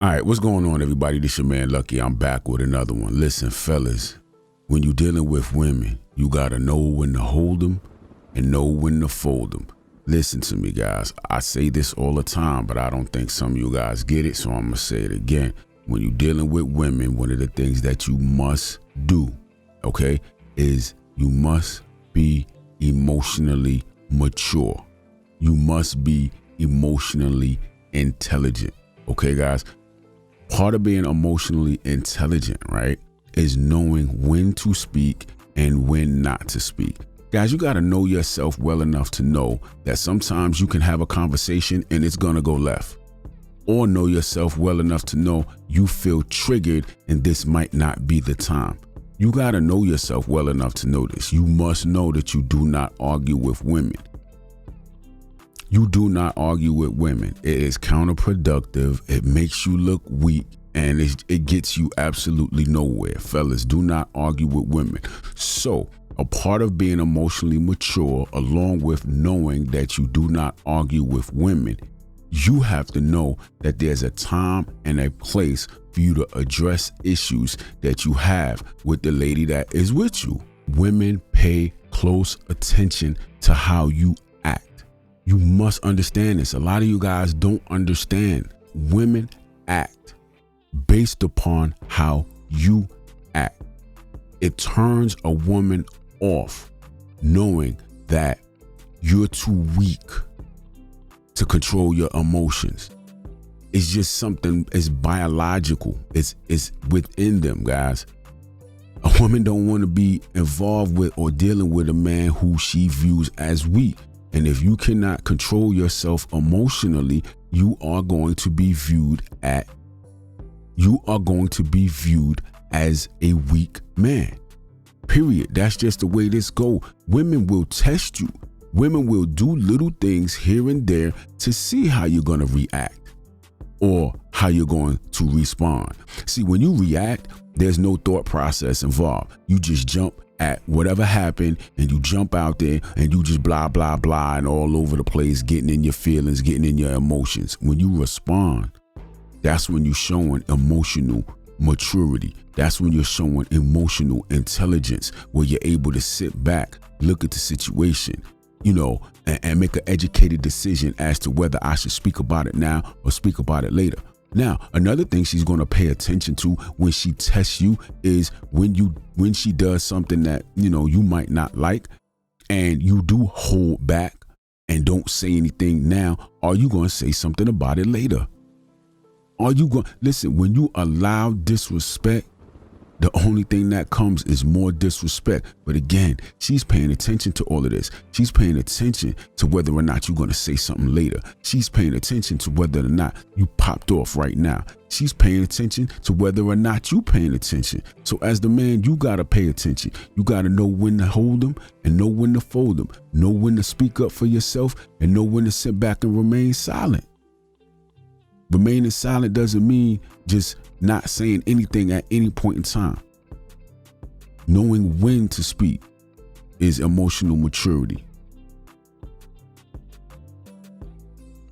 All right, what's going on, everybody? This your man Lucky. I'm back with another one. Listen, fellas, when you're dealing with women, you gotta know when to hold them and know when to fold them. Listen to me, guys. I say this all the time, but I don't think some of you guys get it, so I'm gonna say it again. When you're dealing with women, one of the things that you must do, okay, is you must be emotionally mature. You must be emotionally intelligent, okay, guys? Part of being emotionally intelligent, right, is knowing when to speak and when not to speak. Guys, you got to know yourself well enough to know that sometimes you can have a conversation and it's going to go left. Or know yourself well enough to know you feel triggered and this might not be the time. You got to know yourself well enough to know this. You must know that you do not argue with women. You do not argue with women. It is counterproductive. It makes you look weak, and it gets you absolutely nowhere. Fellas, do not argue with women. So a part of being emotionally mature, along with knowing that you do not argue with women, you have to know that there's a time and a place for you to address issues that you have with the lady that is with you. Women pay close attention to how you act. You must understand this. A lot of you guys don't understand. Women act based upon how you act. It turns a woman off knowing that you're too weak to control your emotions. It's just something, it's biological. It's within them, guys. A woman don't want to be involved with or dealing with a man who she views as weak. And if you cannot control yourself emotionally, you are going to be viewed as a weak man. Period. That's just the way this go. Women will test you. Women will do little things here and there to see how you're going to react or how you're going to respond. See, when you react, there's no thought process involved. You just jump at whatever happened and you jump out there and you just blah, blah, blah, and all over the place, getting in your feelings, getting in your emotions. When you respond, that's when you're showing emotional maturity. That's when you're showing emotional intelligence, where you're able to sit back, look at the situation, and make an educated decision as to whether I should speak about it now or speak about it later. Now, another thing she's going to pay attention to when she tests you is when she does something that, you might not like, and you do hold back and don't say anything now. Are you going to say something about it later? Are you going, listen, when you allow disrespect, the only thing that comes is more disrespect. But again, she's paying attention to all of this. She's paying attention to whether or not you're going to say something later. She's paying attention to whether or not you popped off right now. She's paying attention to whether or not you paying attention. So as the man, you got to pay attention. You got to know when to hold them and know when to fold them. Know when to speak up for yourself and know when to sit back and remain silent. Remaining silent doesn't mean just not saying anything at any point in time. Knowing when to speak is emotional maturity.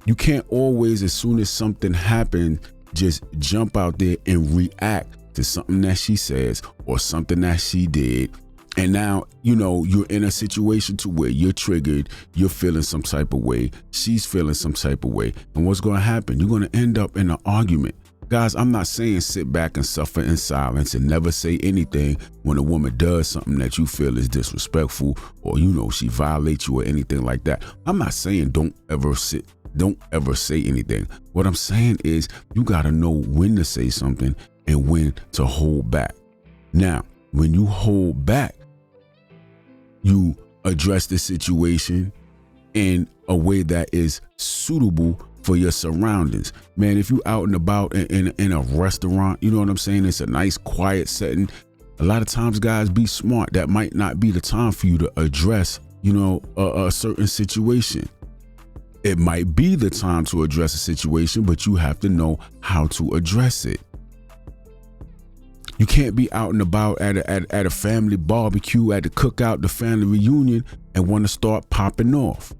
You can't always, as soon as something happens, just jump out there and react to something that she says or something that she did. And now, you're in a situation to where you're triggered, you're feeling some type of way, she's feeling some type of way. And what's going to happen? You're going to end up in an argument. Guys, I'm not saying sit back and suffer in silence and never say anything when a woman does something that you feel is disrespectful or, she violates you or anything like that. I'm not saying don't ever say anything. What I'm saying is you got to know when to say something and when to hold back. Now, when you hold back, you address the situation in a way that is suitable for your surroundings. Man, if you out and about in a restaurant, you know what I'm saying? It's a nice quiet setting. A lot of times, guys, be smart. That might not be the time for you to address, a certain situation. It might be the time to address a situation, but you have to know how to address it. You can't be out and about at a family barbecue, at the cookout, the family reunion, and want to start popping off.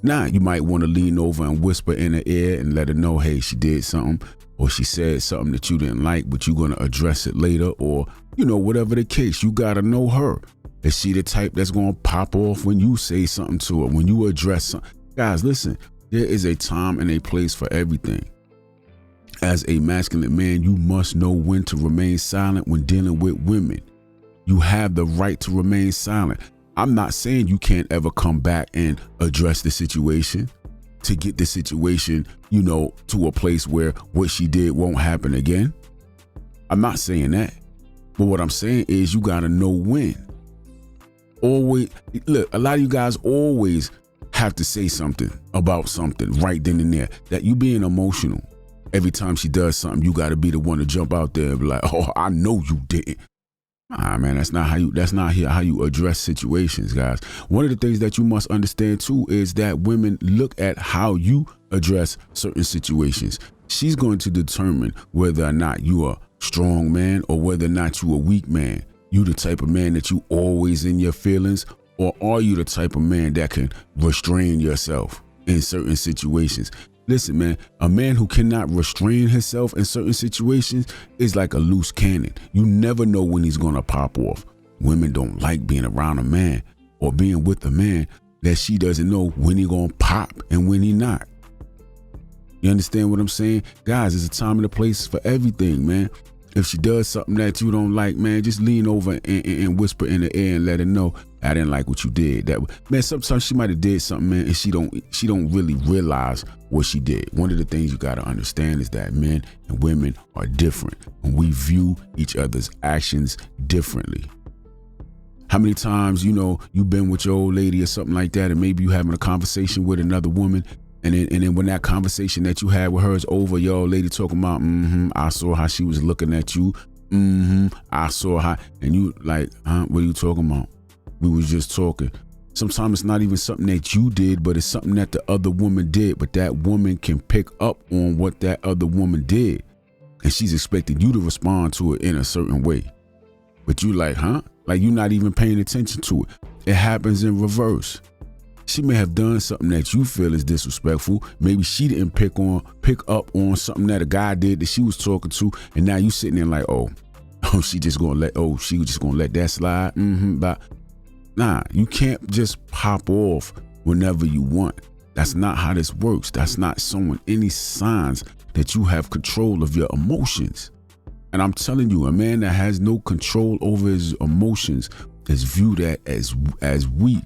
Now, you might want to lean over and whisper in her ear and let her know, hey, she did something. or she said something that you didn't like, but you're going to address it later, or, whatever the case, you got to know her. Is she the type that's going to pop off when you say something to her, when you address something? Guys, listen, there is a time and a place for everything. As a masculine man, you must know when to remain silent when dealing with women. You have the right to remain silent. I'm not saying you can't ever come back and address the situation to get the situation, to a place where what she did won't happen again. I'm not saying that. But what I'm saying is you got to know when. Always, look, a lot of you guys always have to say something about something right then and there. That you being emotional. Every time she does something, you got to be the one to jump out there and be like, oh, I know you didn't. Man, that's not how you address situations, guys. One of the things that you must understand too is that women look at how you address certain situations. She's going to determine whether or not you are a strong man or whether or not you a weak man. You the type of man that you always in your feelings, or are you the type of man that can restrain yourself in certain situations? Listen, man, a man who cannot restrain himself in certain situations is like a loose cannon. You never know when he's going to pop off. Women don't like being around a man or being with a man that she doesn't know when he going to pop and when he not. You understand what I'm saying? Guys, there's a time and a place for everything, man. If she does something that you don't like, man, just lean over and whisper in the air and let her know, I didn't like what you did. Man, sometimes she might have did something, man, and she don't really realize what she did. One of the things you got to understand is that men and women are different, and we view each other's actions differently. How many times, you've been with your old lady or something like that, and maybe you having a conversation with another woman, and then when that conversation that you had with her is over, your old lady talking about, I saw how she was looking at you. I saw how, and you like, what are you talking about? We was just talking. Sometimes it's not even something that you did, but it's something that the other woman did. But that woman can pick up on what that other woman did. And she's expecting you to respond to it in a certain way. But you like, like you're not even paying attention to it. It happens in reverse. She may have done something that you feel is disrespectful. Maybe she didn't pick up on something that a guy did that she was talking to. And now you sitting there like, she just gonna let that slide. But nah, you can't just pop off whenever you want. That's not how this works. That's not showing any signs that you have control of your emotions. And I'm telling you, a man that has no control over his emotions is viewed as weak.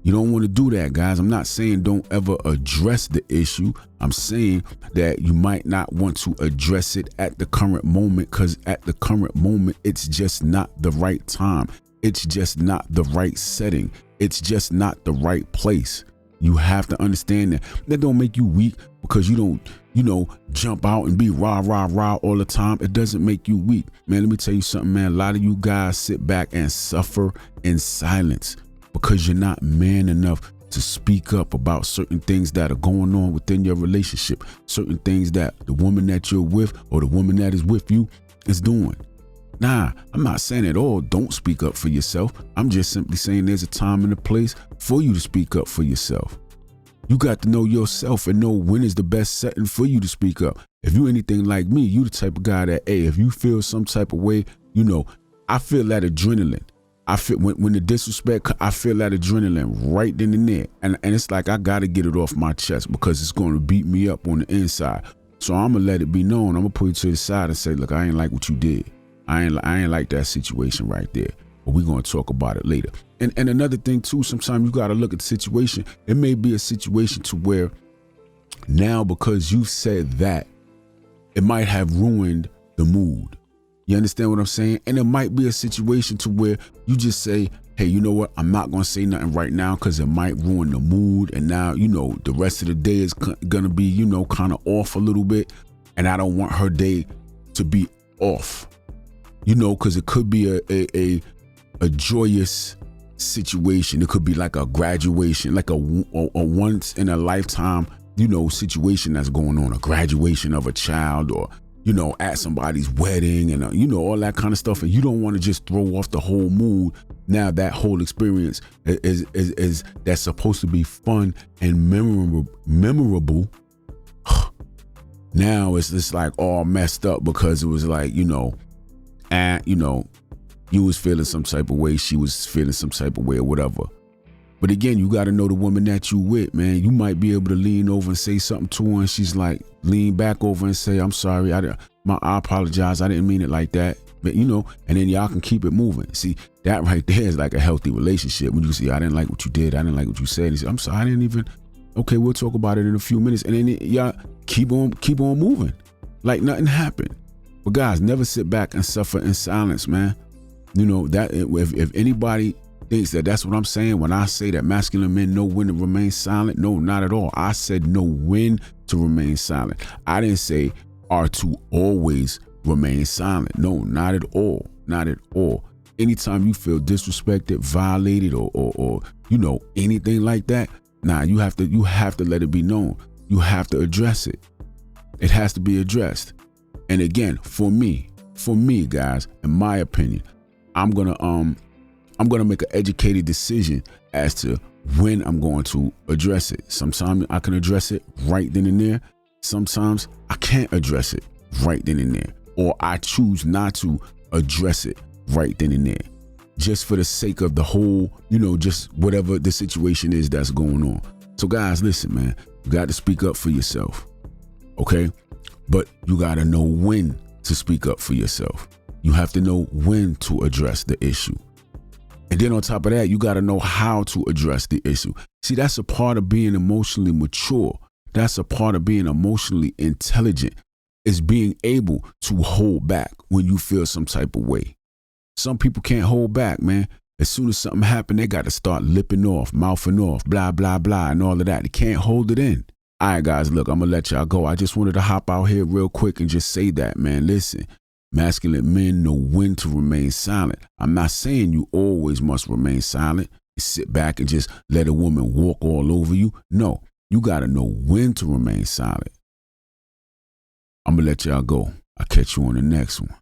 You don't want to do that, guys. I'm not saying don't ever address the issue. I'm saying that you might not want to address it at the current moment, because at the current moment, it's just not the right time. It's just not the right setting. It's just not the right place. You have to understand that. That don't make you weak because you don't, jump out and be rah, rah, rah all the time. It doesn't make you weak. Man, let me tell you something, man. A lot of you guys sit back and suffer in silence because you're not man enough to speak up about certain things that are going on within your relationship, certain things that the woman that you're with or the woman that is with you is doing. Nah, I'm not saying at all don't speak up for yourself. I'm just simply saying there's a time and a place for you to speak up for yourself. You got to know yourself and know when is the best setting for you to speak up. If you anything like me, you the type of guy that, if you feel some type of way, I feel that adrenaline. I feel when the disrespect, I feel that adrenaline right then and there. And it's like I got to get it off my chest because it's going to beat me up on the inside. So I'm going to let it be known. I'm going to put it to the side and say, look, I ain't like what you did. I ain't like that situation right there. But we're going to talk about it later. And another thing, too, sometimes you got to look at the situation. It may be a situation to where now because you said that, it might have ruined the mood. You understand what I'm saying? And it might be a situation to where you just say, hey, you know what? I'm not going to say nothing right now because it might ruin the mood. And now, the rest of the day is going to be, kind of off a little bit. And I don't want her day to be off, because it could be a joyous situation. It could be like a graduation, like a once in a lifetime, situation that's going on, a graduation of a child or, at somebody's wedding and, all that kind of stuff. And you don't want to just throw off the whole mood. Now that whole experience is that's supposed to be fun and memorable. Now it's just like all messed up because it was like, and you was feeling some type of way, she was feeling some type of way or whatever. But again, you got to know the woman that you with, man. You might be able to lean over and say something to her, and she's like, lean back over and say, I'm sorry, I apologize, I didn't mean it like that. But and then y'all can keep it moving. See, that right there is like a healthy relationship. When you say, I didn't like what you did, I didn't like what you said. He said, I'm sorry, I didn't even, okay, we'll talk about it in a few minutes. And then y'all keep on moving. Like nothing happened. But guys, never sit back and suffer in silence, man. That if anybody thinks that that's what I'm saying when I say that masculine men know when to remain silent, no, not at all. I said know when to remain silent. I didn't say are to always remain silent. No, not at all. Not at all. Anytime you feel disrespected, violated, or anything like that, you have to let it be known. You have to address it. It has to be addressed. And again, for me, guys, in my opinion, I'm gonna make an educated decision as to when I'm going to address it. Sometimes I can address it right then and there. Sometimes I can't address it right then and there. Or I choose not to address it right then and there. Just for the sake of the whole, just whatever the situation is that's going on. So guys, listen, man, you got to speak up for yourself. Okay? But you got to know when to speak up for yourself. You have to know when to address the issue. And then on top of that, you got to know how to address the issue. See, that's a part of being emotionally mature. That's a part of being emotionally intelligent, is being able to hold back when you feel some type of way. Some people can't hold back, man. As soon as something happens, they got to start lipping off, mouthing off, blah, blah, blah, and all of that. They can't hold it in. All right, guys, look, I'm going to let y'all go. I just wanted to hop out here real quick and just say that, man. Listen, masculine men know when to remain silent. I'm not saying you always must remain silent. You sit back and just let a woman walk all over you. No, you got to know when to remain silent. I'm going to let y'all go. I'll catch you on the next one.